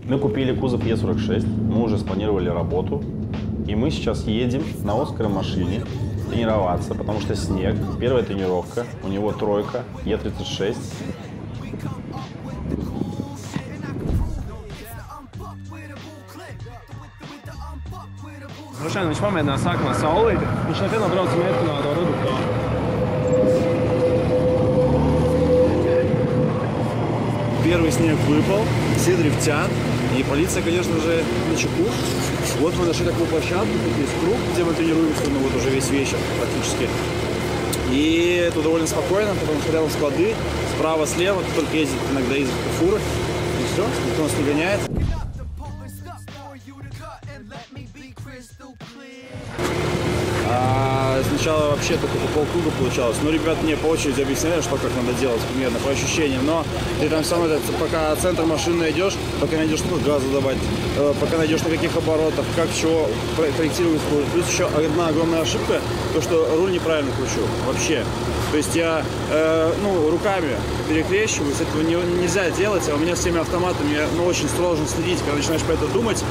Мы купили кузов Е46, мы уже спланировали работу. И мы сейчас едем на Оскаре машине тренироваться, потому что снег. Первая тренировка, у него тройка, Е36. Droši vien viņš pamēģināja sākumā saulīti. Viņš nevienā brauc mērķināto reduktoru. Первый снег выпал, все дрифтят, и полиция, конечно же, на чеку. Вот мы нашли такую площадку, тут есть круг, где мы тренируемся, ну вот уже весь вечер практически. И тут довольно спокойно, потому что рядом склады, справа-слева, только ездят иногда из фуры. И все, никто нас не гоняет. Сначала вообще только по полкруга получалось. Но ребят мне по очереди объясняли, что как надо делать примерно по ощущениям. Но ты там сам пока центр машины найдешь, пока найдешь, ну, газу давать, пока найдешь на каких оборотах, как чего корректировать. Плюс еще одна огромная ошибка, то что руль неправильно кручу вообще. То есть я руками перекрещиваю, этого нельзя делать, а у меня с теми автоматами очень сложно следить, когда начинаешь про это думать.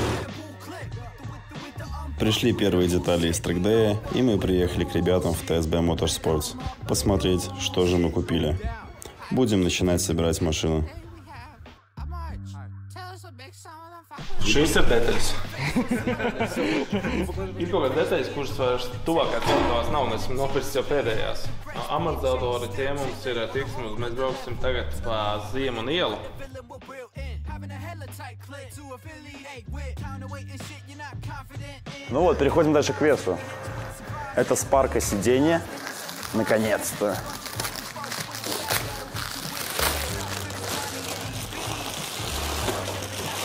Пришли первые детали из трек-дэя, и мы приехали к ребятам в TSB Motorsports посмотреть, что же мы купили. Будем начинать собирать машину. Šis ir detaļas. Ir kaut kādas detaļas, kuras vairs tuvākās ceļotās nav, un esmu nopircis jau pēdējās. Amortizatori tie mums ir tiksmi, mēs brauksim tagad pa Ziemu un ielu. Ну вот, переходим дальше к весу. Это спарка сиденья, наконец-то.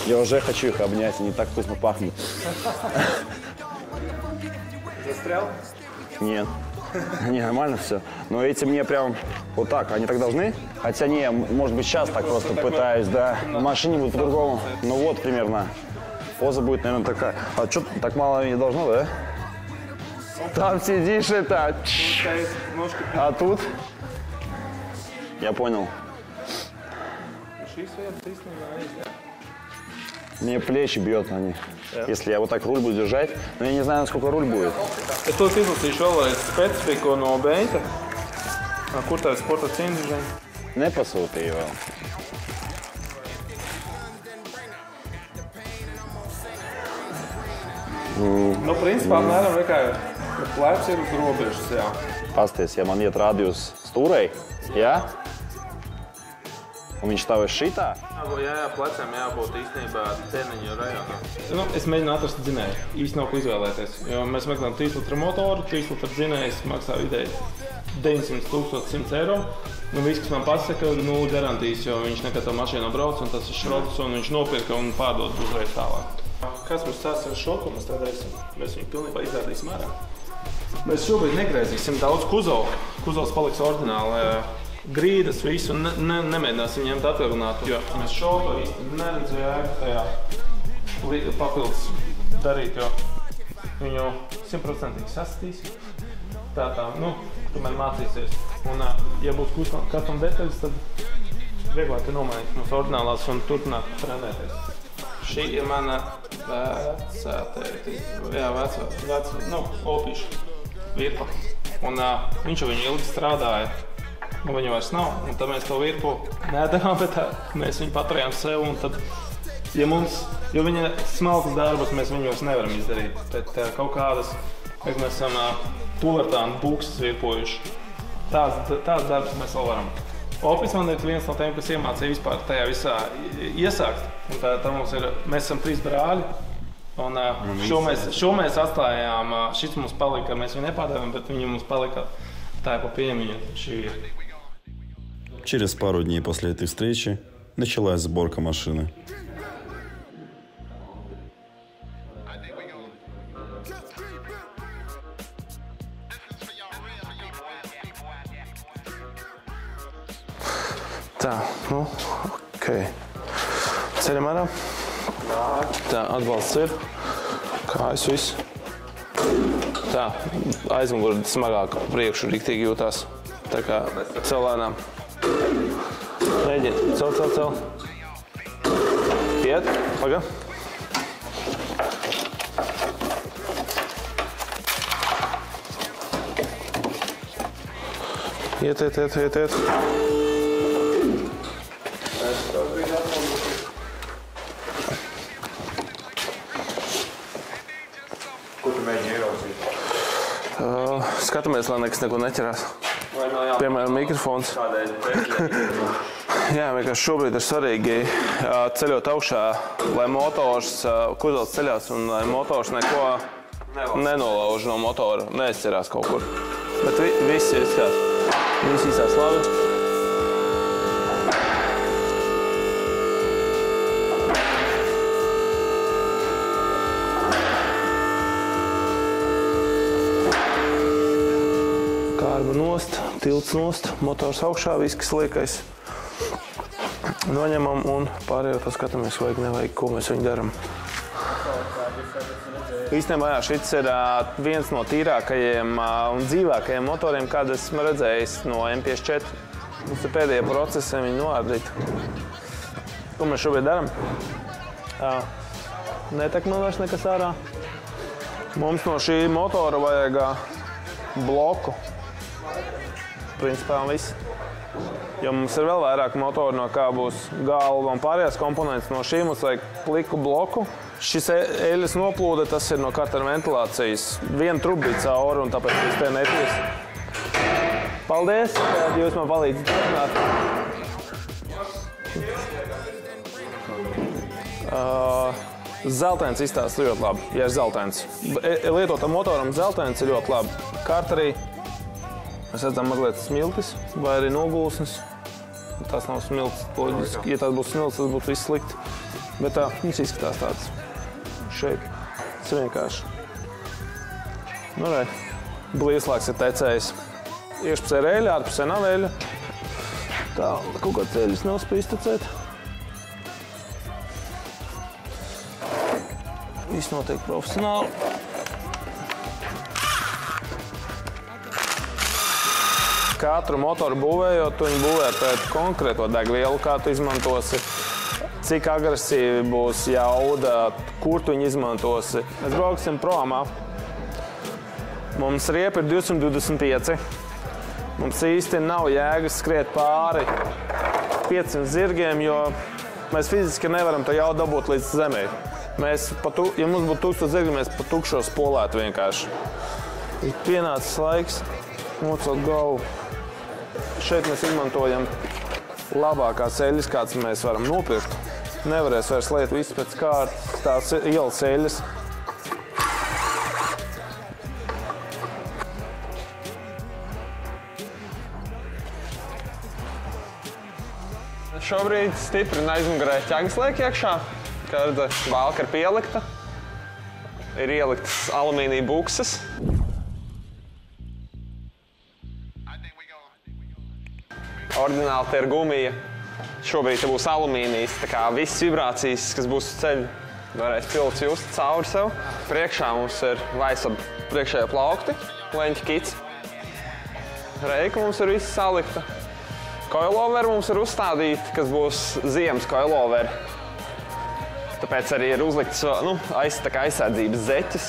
Я уже хочу их обнять, они так вкусно пахнут. Застрял? Нет. Не, нормально все. Но эти мне прям вот так, они так должны? Хотя не, может быть сейчас так просто пытаюсь, да. В машине будет по-другому. Ну вот примерно. Поза будет, наверное, такая. А что так мало не должно, да? Там сидишь это. А тут? Я понял. Мне плечи бьет на них. Если я вот так руль буду держать, но я не знаю, насколько руль будет. Es to izlasīšu vēlreiz specifiku no beita. Kur tā ir sporta cīņa? Nepasūtīju vēl. Nu, principā, apmēram, kā plēps ir uz robežas, jā. Pasties, ja man iet rādījus stūrei, jā? Un viņš stāv uz šitā? Jā, pleciem jābūt īstenībā ķermeņa rajonā. Nu, es mēģinu atrast dzinēju. Īsti nav ko izvēlēties. Jo mēs meklējam 3 litra motoru, 3 litra dzinējs maksā vidēji 900 eiro. Nu, viss, kas man pasaka, ir 0 garantijas, jo viņš nekad tā mašīnā brauc, un tas ir šrots, un viņš nopirka un pārdod uzreiz tālāk. Kas mums stāsta ar šo, ko mēs tā darīsim? Mēs viņu pilnībā izrādīsim ārā. Mēs šobrīd negrēzīsim daudz kuzovu. Kuzovs paliks ordināli. Grīdas visu nemēģināsim ņemt atvieglināt, jo mēs šo to īsti neredzu jēgu tajā papildus darīt, jo viņu 100% sastīsim. Tā, tomēr mācīsies. Un, ja būs custom detaļas, tad vieglāk ir nomainīt mums ordinālās un turpināt trenēties. Šī ir mana vecā opīša virpa. Un viņš jau viņu ilgi strādāja. Viņa vairs nav, un tad mēs to virpu nedarām, bet mēs viņu paturējām sev, un tad, jo viņa smalkas darbus, mēs viņu vairs nevaram izdarīt, bet kaut kādas, mēs esam puvertānu buksas virpojuši. Tās darbus mēs vēl varam. Opis man ir viens no tiem, kas iemācīja vispār tajā visā iesākt, un tā mums ir, mēs esam 3 brāļi, un šo mēs atstājām, šis mums palika, mēs viņu nepārdevām, bet viņi mums palika tā pa piemiņu šī ir. Через пару дней после этой встречи началась сборка машины. Tā, ok. Ceļam ārā. Tā, atbalsts ir. Kājas viss. Tā, aizmuguri smagāk priekšu riktīgi jūtās. Tā kā celēnām. Mēģini, cel. Iet. Paga. Iet. Ko tu mēģini ieraudzīt? Skatāmies, lai nekas neko neķerās. Piemēram, mikrofons. Jā, vienkārši šobrīd ir svarīgi ceļot augšā, lai motors kuzols ceļās un lai motors neko nenolauž no motora, neizcerās kaut kur. Bet viss izskatās. Viss izskatās labi. Kārba nost, tilts nost, motors augšā, viss, kas liekais. Noņemam un pārējo to skatāmies, vajag, nevajag, ko mēs viņu daram. Īstenībā, jā, šis ir viens no tīrākajiem un dzīvākajiem motoriem, kādu esmu redzējis no M54. Mums ir pēdējie procesi viņu noārdīt. Ko mēs šobrīd daram? Netek man vairs nekas ārā. Mums no šī motora vajag bloku. Principā viss. Jo mums ir vēl vairāk motori, no kā būs galva un pārējās komponentes. No šī mums vajag pliku bloku. Šis eļas noplūde, tas ir no kartera ventilācijas. Viena truba bija cauri un tāpēc es te neties. Paldies, ka jūs man palīdzat turpināt. Zeltains izstāsta ļoti labi, ja ir zeltains. Lietotam motoram zeltains ir ļoti labi. Karterī mēs redzam mazliet smiltis vai arī nogulsnes. Tās nav smiltis, loģiski. Ja tās būtu smiltis, tas būtu viss slikti. Bet viņš izskatās tāds. Šeit. Tas ir vienkārši. Nu, re. Blīslāks ir tecējis. Iekšpusē ir eļa, ārpusē nav eļa. Tā, kaut kāds eļas nav spēj iztecēt. Viss notiek profesionāli. Katru motoru būvējot, tu viņu būvē pēc konkrēto degvielu, kā tu izmantosi, cik agresīvi būs jauda, kur tu viņu izmantosi. Mēs brauksim promā. Mums riepa ir 225. Mums īsti nav jēgas skriet pāri 500 zirgiem, jo mēs fiziski nevaram to jaudu dabūt līdz zemē. Ja mums būtu 1000 zirgi, mēs pa tukšo spolētu vienkārši. Ir pienācis laiks nocelt galvu. Šeit mēs izmantojam labākās eļas, kādas mēs varam nopirkt. Nevarēs vairs liet visu pēc kārtas, tās ielas eļas. Šobrīd stiprina aizmugurē ķegslieki iekšā, kad valka ir pielikta. Ir ieliktas alumīnija bukses. Ordināli te ir gumija. Šobrīd te būs alumīnijas, tā kā visas vibrācijas, kas būs uz ceļa, varēs pilots just cauri sev. Priekšā mums ir vaisab priekšējā plaukti, leņķa kits. Reika mums ir viss salikta. Coiloveri mums ir uzstādīti, kas būs ziemas coiloveri. Tāpēc arī ir uzlikts aizsardzības zeķes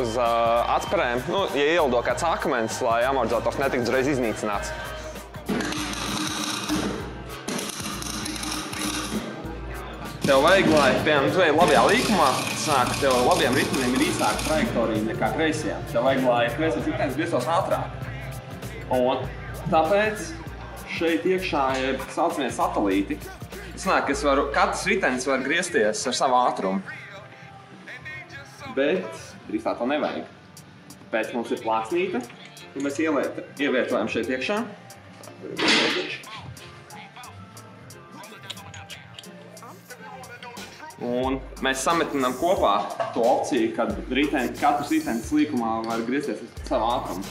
uz atspērēm. Ja ielido kāds akmens, lai amortizators netiktu uzreiz iznīcināts. Tev vajag, lai, piemēram, tu ej labajā līkumā, tev labajiem ritmenim ir īsāka trajektorija nekā kreisajām. Tev vajag, lai kreisais ritenis grieztos ātrāk. Un tāpēc šeit iekšā ir saucamie satelīti. Katrs ritenis var griezties ar savu ātrumu. Bet drīzāk to nevajag. Pēc mums ir plāksnīte, un mēs ievietojam šeit iekšā. Un mēs sametinām kopā to opciju, kad katrs ritenis līkumā var griezties ar savu ātrumu.